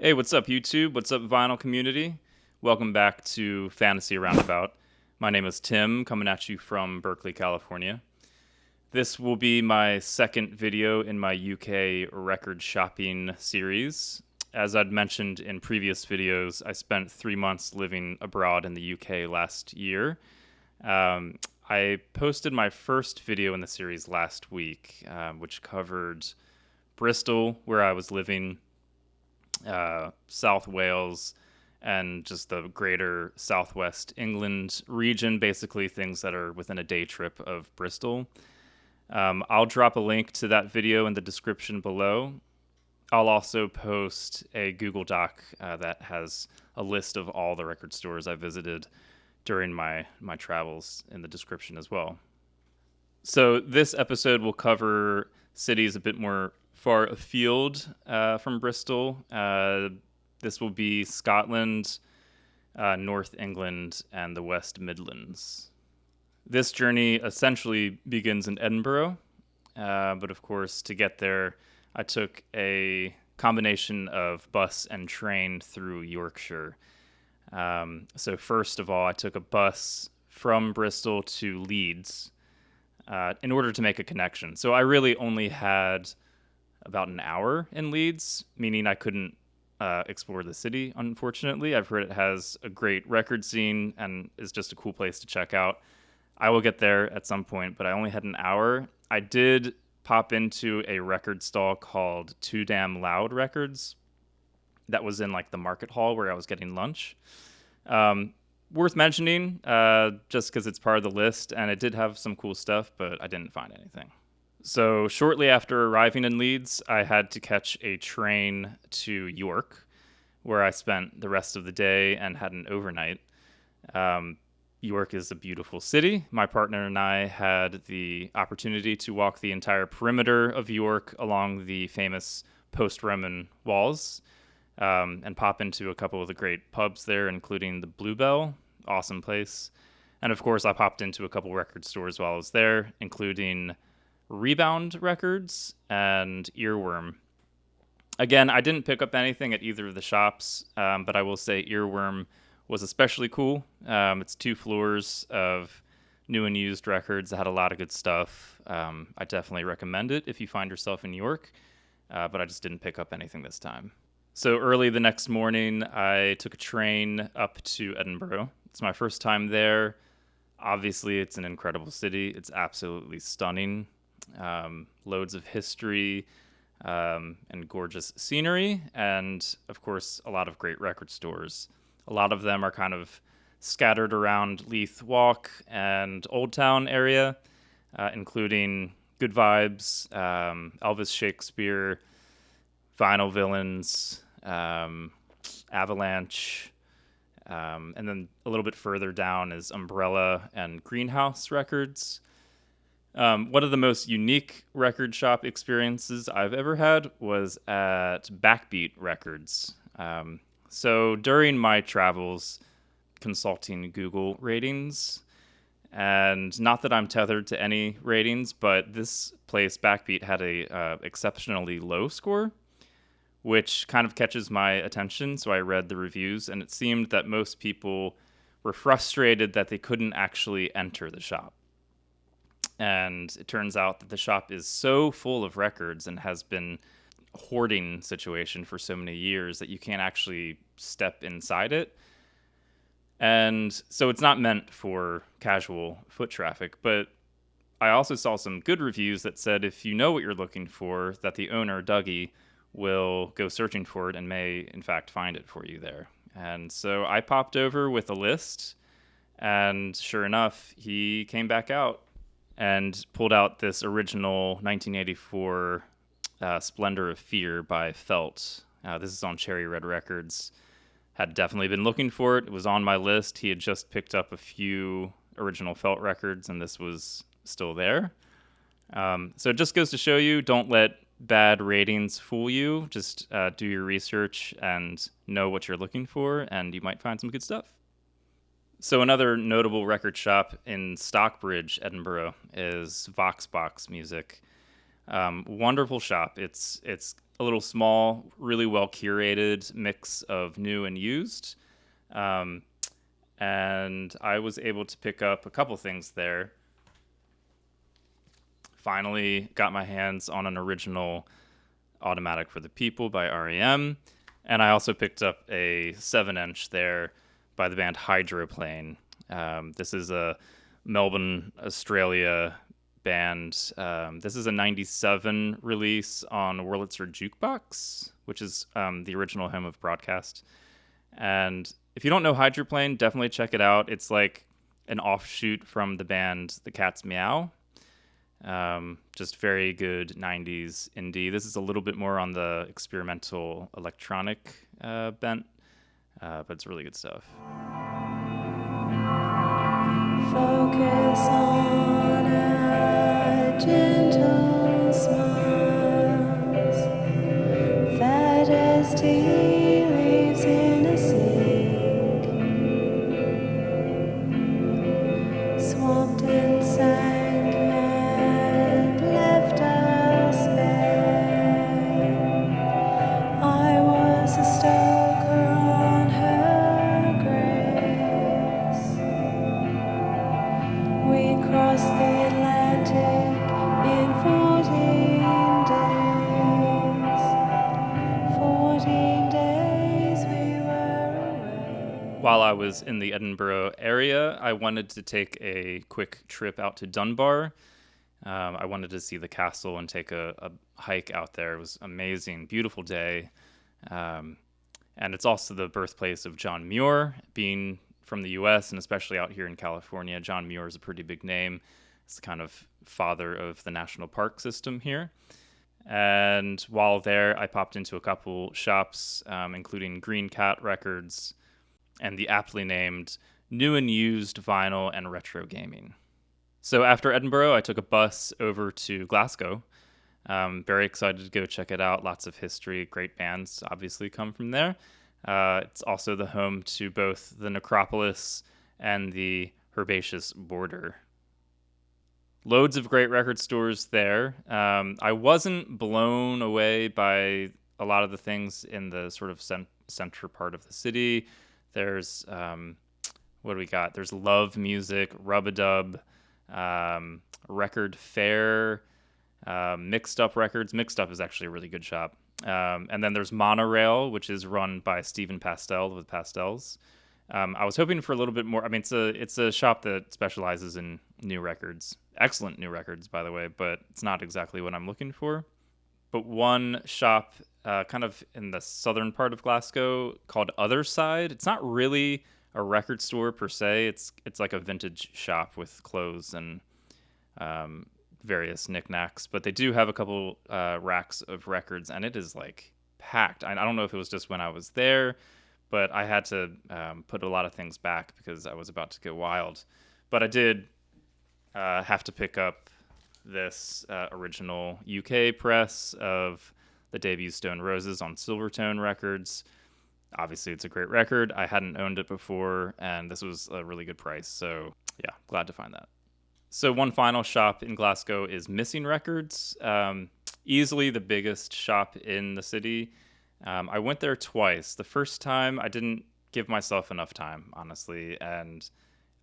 Hey, what's up, YouTube? What's up, vinyl community? Welcome back to Phantassie Roundabout. My name is Tim, coming at you from Berkeley, California. This will be my second video in my UK record shopping series. As I'd mentioned in previous videos, I spent 3 months living abroad in the UK last year. I posted my first video in the series last week, which covered Bristol, where I was living, South Wales, and just the greater southwest England region, basically things that are within a day trip of Bristol. I'll drop a link to that video in the description below. I'll also post a Google Doc that has a list of all the record stores I visited during my travels in the description as well. So this episode will cover cities a bit more far afield from Bristol. This will be Scotland, North England, and the West Midlands. This journey essentially begins in Edinburgh, but of course, to get there, I took a combination of bus and train through Yorkshire. So first of all, I took a bus from Bristol to Leeds in order to make a connection. So I really only had about an hour in Leeds, meaning I couldn't explore the city, unfortunately. I've heard it has a great record scene and is just a cool place to check out. I will get there at some point, but I only had an hour. I did pop into a record stall called Too Damn Loud Records that was in like the market hall where I was getting lunch. Worth mentioning, just because it's part of the list, and it did have some cool stuff, but I didn't find anything. So shortly after arriving in Leeds, I had to catch a train to York, where I spent the rest of the day and had an overnight. York is a beautiful city. My partner and I had the opportunity to walk the entire perimeter of York along the famous post-Roman walls, and pop into a couple of the great pubs there, including the Bluebell, awesome place. And of course, I popped into a couple record stores while I was there, including Rebound Records and Earworm. Again, I didn't pick up anything at either of the shops, but I will say Earworm was especially cool. It's 2 floors of new and used records. It had a lot of good stuff. I definitely recommend it if you find yourself in New York, but I just didn't pick up anything this time. So early the next morning, I took a train up to Edinburgh. It's my first time there. Obviously, it's an incredible city. It's absolutely stunning. Loads of history, and gorgeous scenery, and of course, a lot of great record stores. A lot of them are kind of scattered around Leith Walk and Old Town area, including Good Vibes, Elvis Shakespeare, Vinyl Villains, Avalanche, and then a little bit further down is Umbrella and Greenhouse Records. One of the most unique record shop experiences I've ever had was at Backbeat Records. So during my travels, consulting Google ratings, and not that I'm tethered to any ratings, but this place, Backbeat, had a exceptionally low score, which kind of catches my attention. So I read the reviews, and it seemed that most people were frustrated that they couldn't actually enter the shop. And it turns out that the shop is so full of records and has been hoarding situation for so many years that you can't actually step inside it. And so it's not meant for casual foot traffic, but I also saw some good reviews that said if you know what you're looking for, that the owner, Dougie, will go searching for it and may in fact find it for you there. And so I popped over with a list, and sure enough, he came back out and pulled out this original 1984 Splendor of Fear by Felt. This is on Cherry Red Records. Had definitely been looking for it. It was on my list. He had just picked up a few original Felt records, and this was still there. So it just goes to show you, don't let bad ratings fool you. Just do your research and know what you're looking for, and you might find some good stuff. So another notable record shop in Stockbridge, Edinburgh, is Voxbox Music. Wonderful shop. It's a little small, really well curated mix of new and used. Um, and I was able to pick up a couple things there. Finally got my hands on an original Automatic for the People by REM. And I also picked up a 7-inch there by the band Hydroplane. This is a Melbourne, Australia band. This is a 97 release on Wurlitzer Jukebox, which is the original home of Broadcast. And if you don't know Hydroplane, definitely check it out. It's like an offshoot from the band The Cat's Meow. Just very good 90s indie. This is a little bit more on the experimental electronic bent, but it's really good stuff. Focus on a gentle smiles, fat as tea leaves in a sink, swamped and sank and left us bare. I was a stoker on her grace. We crossed the Atlantic in 14 days we were away. While I was in the Edinburgh area, I wanted to take a quick trip out to Dunbar. I wanted to see the castle and take a hike out there. It was amazing, beautiful day. And it's also the birthplace of John Muir, being from the US and especially out here in California. John Muir is a pretty big name. It's the kind of father of the national park system here. And while there, I popped into a couple shops, including Green Cat Records and the aptly named New and Used Vinyl and Retro Gaming. So after Edinburgh, I took a bus over to Glasgow. Very excited to go check it out. Lots of history, great bands obviously come from there. It's also the home to both the Necropolis and the Herbaceous Border. Loads of great record stores there. I wasn't blown away by a lot of the things in the sort of center part of the city. There's, what do we got? There's Love Music, Rub-a-Dub, Record Fair, Mixed Up Records. Mixed Up is actually a really good shop. And then there's Monorail, which is run by Stephen Pastel with Pastels. I was hoping for a little bit more. I mean, it's a shop that specializes in new records. Excellent new records, by the way, but it's not exactly what I'm looking for. But one shop kind of in the southern part of Glasgow called Other Side. It's not really a record store per se. It's like a vintage shop with clothes and various knickknacks. But they do have a couple racks of records, and it is like packed. I don't know if it was just when I was there, but I had to put a lot of things back because I was about to go wild. But I did have to pick up this original UK press of the debut Stone Roses on Silvertone Records. Obviously, it's a great record. I hadn't owned it before, and this was a really good price. So, yeah, glad to find that. So one final shop in Glasgow is Missing Records. Easily the biggest shop in the city. I went there twice. The first time, I didn't give myself enough time, honestly, and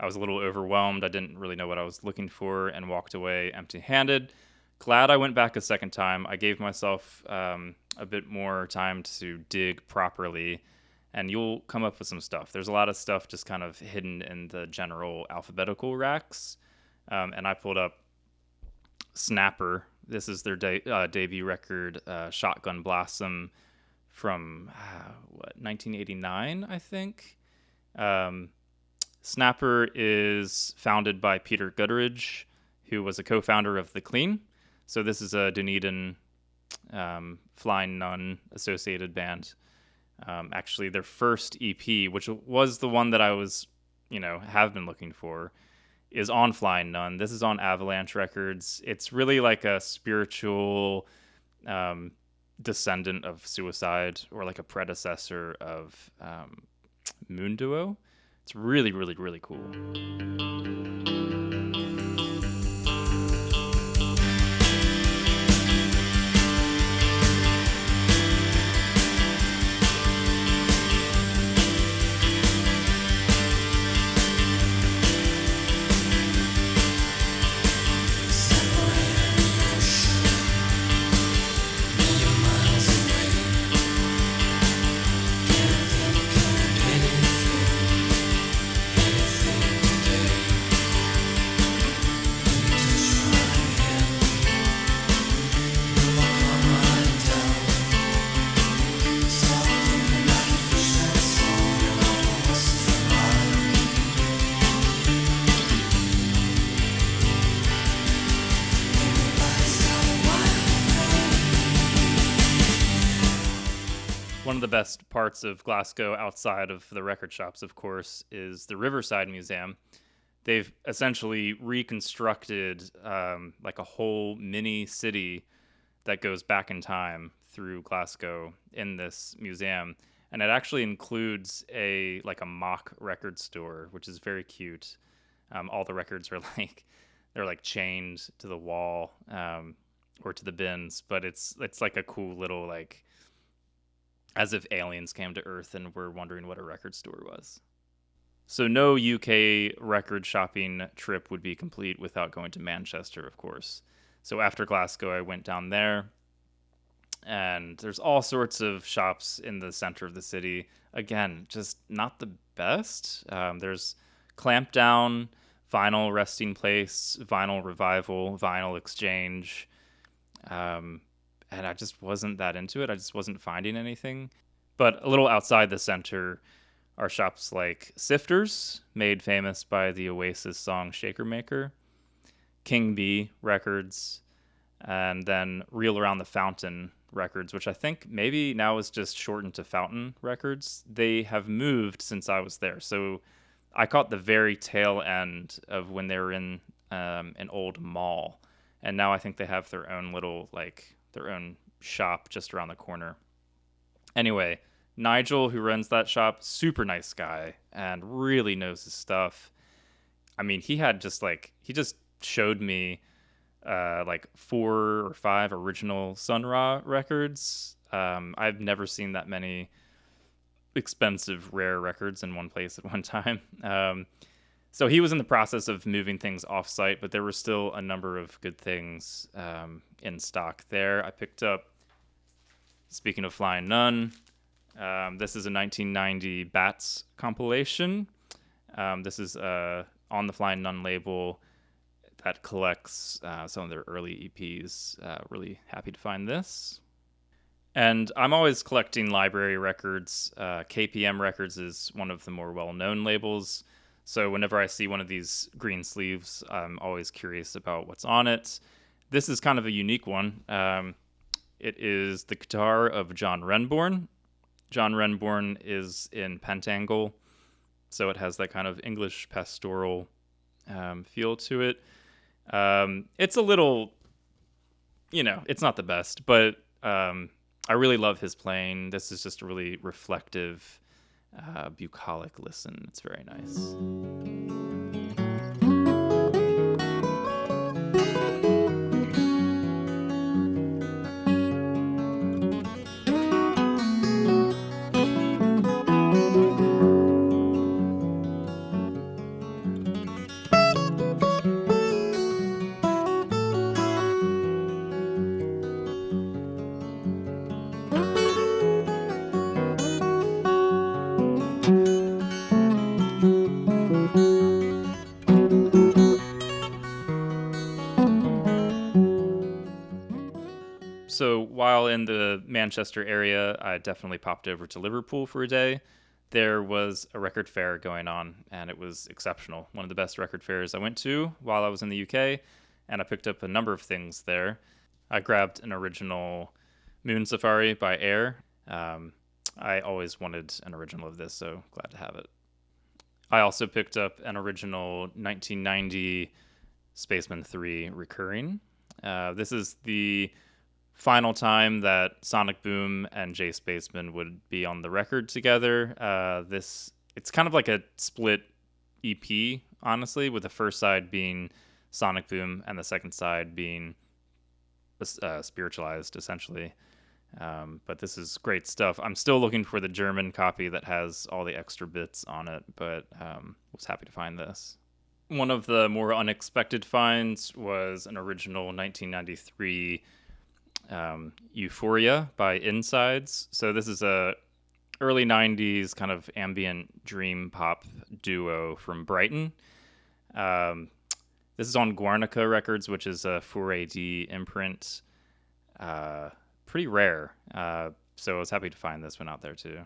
I was a little overwhelmed. I didn't really know what I was looking for and walked away empty-handed. Glad I went back a second time. I gave myself a bit more time to dig properly, and you'll come up with some stuff. There's a lot of stuff just kind of hidden in the general alphabetical racks, and I pulled up Snapper. This is their debut record, Shotgun Blossom, from 1989, I think. Snapper is founded by Peter Gutteridge, who was a co-founder of The Clean. So this is a Dunedin Flying Nun associated band. Actually, their first EP, which was the one that I was, have been looking for, is on Flying Nun. This is on Avalanche Records. It's really like a spiritual descendant of Suicide, or like a predecessor of Moon Duo. It's really, really, really cool. One of the best parts of Glasgow, outside of the record shops, of course, is the Riverside Museum. They've essentially reconstructed like a whole mini city that goes back in time through Glasgow in this museum, and it actually includes a mock record store, which is very cute. All the records are they're like chained to the wall or to the bins, but it's like a cool little like as if aliens came to Earth and were wondering what a record store was. So no UK record shopping trip would be complete without going to Manchester, of course. So after Glasgow, I went down there, and there's all sorts of shops in the center of the city. Again, just not the best. There's Clampdown, Vinyl Resting Place, Vinyl Revival, Vinyl Exchange, um, and I just wasn't that into it. I just wasn't finding anything. But a little outside the center are shops like Sifters, made famous by the Oasis song Shaker Maker, King Bee Records, and then Reel Around the Fountain Records, which I think maybe now is just shortened to Fountain Records. They have moved since I was there. So I caught the very tail end of when they were in an old mall. And now I think they have their own little, like, their own shop just around the corner. Anyway, Nigel, who runs that shop, super nice guy and really knows his stuff. I mean, he just showed me like 4 or 5 original Sun Ra records. I've never seen that many expensive, rare records in one place at one time. So he was in the process of moving things off site, but there were still a number of good things in stock there. I picked up, speaking of Flying Nun, this is a 1990 Bats compilation. This is on the Flying Nun label that collects some of their early EPs. Really happy to find this. And I'm always collecting library records. KPM Records is one of the more well-known labels. So whenever I see one of these green sleeves, I'm always curious about what's on it. This is kind of a unique one. It is the guitar of John Renbourn. John Renbourn is in pentangle, so it has that kind of English pastoral feel to it. It's a little, it's not the best, but I really love his playing. This is just a really reflective, bucolic listen. It's very nice. So while in the Manchester area, I definitely popped over to Liverpool for a day. There was a record fair going on, and it was exceptional. One of the best record fairs I went to while I was in the UK, and I picked up a number of things there. I grabbed an original Moon Safari by Air. I always wanted an original of this, so glad to have it. I also picked up an original 1990 Spaceman 3 Recurring. This is the final time that Sonic Boom and Jay Spaceman would be on the record together. It's kind of like a split EP, honestly, with the first side being Sonic Boom and the second side being spiritualized, essentially. But this is great stuff. I'm still looking for the German copy that has all the extra bits on it, but was happy to find this. One of the more unexpected finds was an original 1993 Euphoria by Insides. So this is a early 90s kind of ambient dream pop duo from Brighton. This is on Guernica Records, which is a 4AD imprint. Pretty rare. So I was happy to find this one out there too.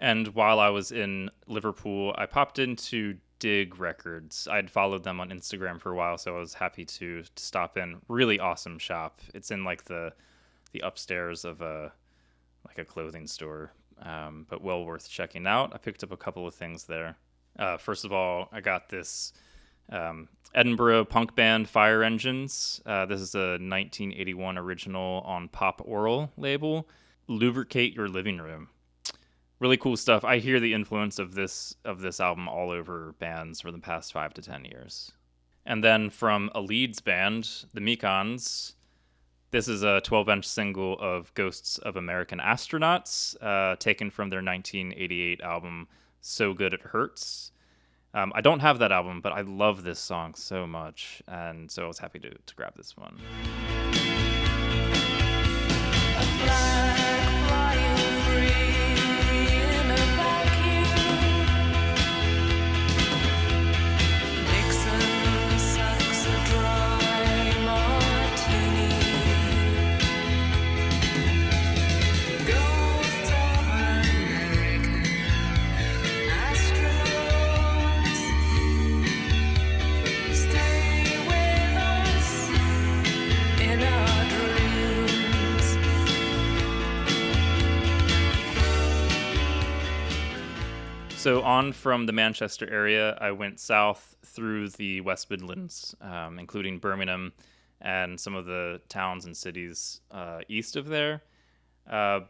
And while I was in Liverpool, I popped into Dig Records. I'd followed them on Instagram for a while, so I was happy to stop in. Really awesome shop. It's in like the upstairs of a like a clothing store, but well worth checking out. I picked up a couple of things there. First of all, I got this Edinburgh punk band Fire Engines. This is a 1981 original on Pop Oral label. Lubricate Your Living Room. Really cool stuff. I hear the influence of this album all over bands for the past 5 to 10 years. And then from a Leeds band, the Mekons, this is a 12-inch single of Ghosts of American Astronauts, taken from their 1988 album So Good It Hurts. I don't have that album, but I love this song so much, and so I was happy to grab this one. So on from the Manchester area, I went south through the West Midlands, including Birmingham and some of the towns and cities east of there. Uh,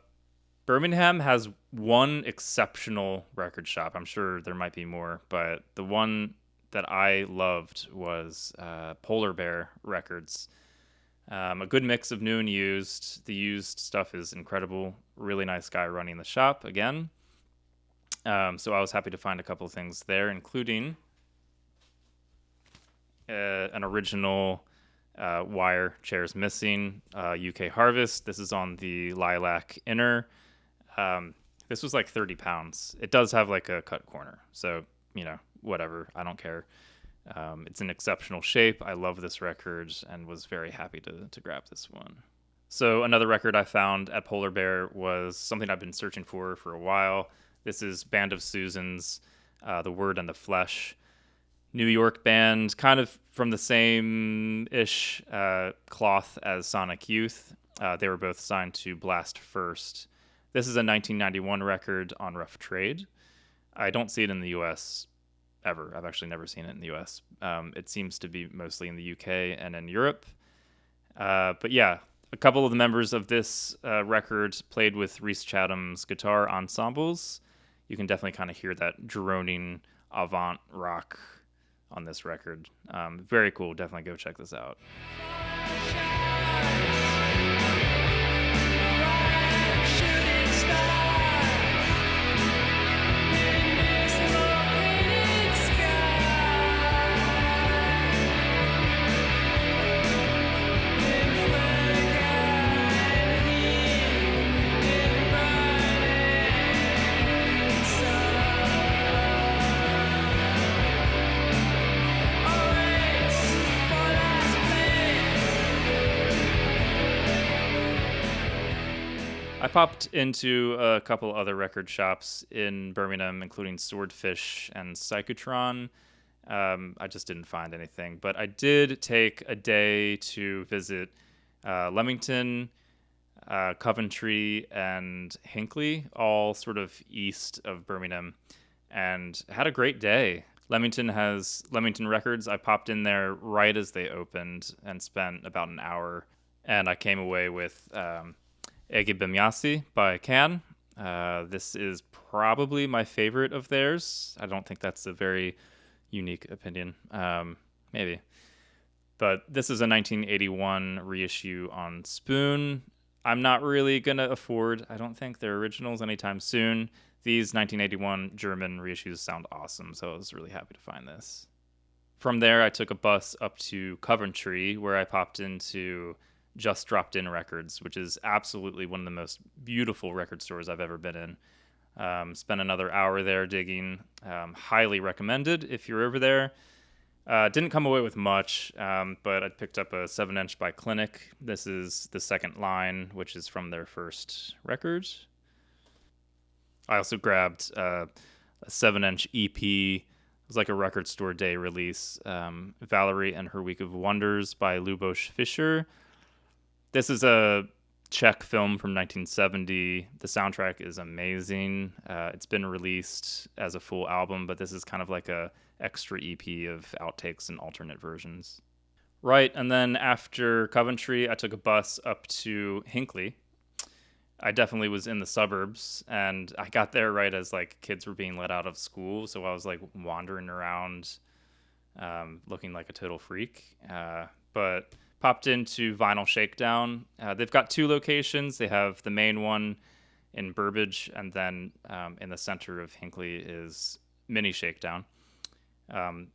Birmingham has one exceptional record shop. I'm sure there might be more, but the one that I loved was Polar Bear Records. A good mix of new and used. The used stuff is incredible. Really nice guy running the shop again. So I was happy to find a couple of things there, including an original Wire Chairs Missing UK Harvest. This is on the Lilac Inner. This was like 30 pounds. It does have like a cut corner. So, whatever. I don't care. It's in exceptional shape. I love this record and was very happy to grab this one. So another record I found at Polar Bear was something I've been searching for a while. This is Band of Susans, The Word and the Flesh. New York band, kind of from the same-ish cloth as Sonic Youth. They were both signed to Blast First. This is a 1991 record on Rough Trade. I don't see it in the U.S. ever. I've actually never seen it in the U.S. It seems to be mostly in the U.K. and in Europe. But yeah, a couple of the members of this record played with Rhys Chatham's guitar ensembles. You can definitely kind of hear that droning avant rock on this record. Very cool. Definitely go check this out. I popped into a couple other record shops in Birmingham, including Swordfish and Psychotron. I just didn't find anything, but I did take a day to visit Leamington, Coventry, and Hinckley, all sort of east of Birmingham, and had a great day. Leamington has Leamington Records. I popped in there right as they opened and spent about an hour, and I came away with Ege Bemyasi by Can. This is probably my favorite of theirs. I don't think that's a very unique opinion. Maybe. But this is a 1981 reissue on Spoon. I'm not really going to afford, I don't think, their originals anytime soon. These 1981 German reissues sound awesome, so I was really happy to find this. From there, I took a bus up to Coventry, where I popped into Just Dropped In Records, which is absolutely one of the most beautiful record stores I've ever been in. Spent another hour there digging. Highly recommended if you're over there. Didn't come away with much, but I picked up a 7-inch by Clinic. This is the second line, which is from their first record. I also grabbed a 7-inch EP. It was like a record store day release. Valerie and Her Week of Wonders by Lubos Fischer. This is a Czech film from 1970. The soundtrack is amazing. It's been released as a full album, but this is kind of like a extra EP of outtakes and alternate versions. Right, and then after Coventry, I took a bus up to Hinckley. I definitely was in the suburbs, and I got there right as like kids were being let out of school, so I was like wandering around, looking like a total freak. But popped into Vinyl Shakedown. They've got two locations. They have the main one in Burbage, and then in the center of Hinckley is Mini Shakedown. Um,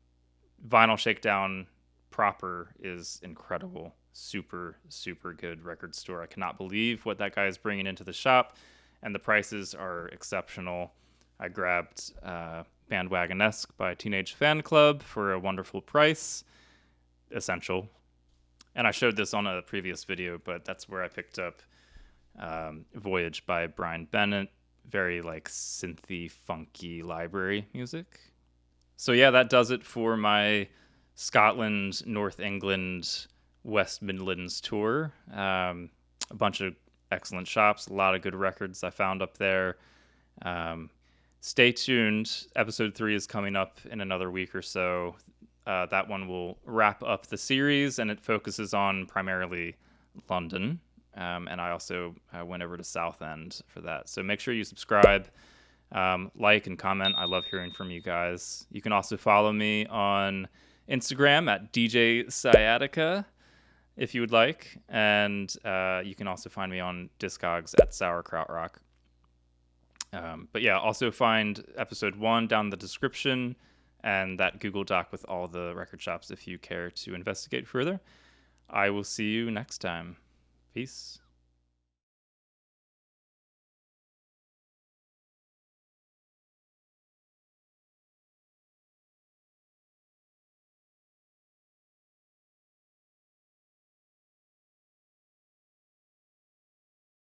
Vinyl Shakedown proper is incredible. Super, super good record store. I cannot believe what that guy is bringing into the shop, and the prices are exceptional. I grabbed Bandwagon-esque by Teenage Fan Club for a wonderful price. Essential. And I showed this on a previous video, but that's where I picked up Voyage by Brian Bennett. Very like synthy, funky library music. So yeah, that does it for my Scotland, North England, West Midlands tour. A bunch of excellent shops, a lot of good records I found up there. Um, Stay tuned. Episode 3 is coming up in another week or so. That one will wrap up the series, and it focuses on primarily London. And I also went over to Southend for that. So make sure you subscribe, like, and comment. I love hearing from you guys. You can also follow me on Instagram at DJ Sciatica if you would like. And you can also find me on Discogs at Sauerkraut Rock. But yeah, also find episode 1 down in the description and that Google Doc with all the record shops if you care to investigate further. I will see you next time. Peace.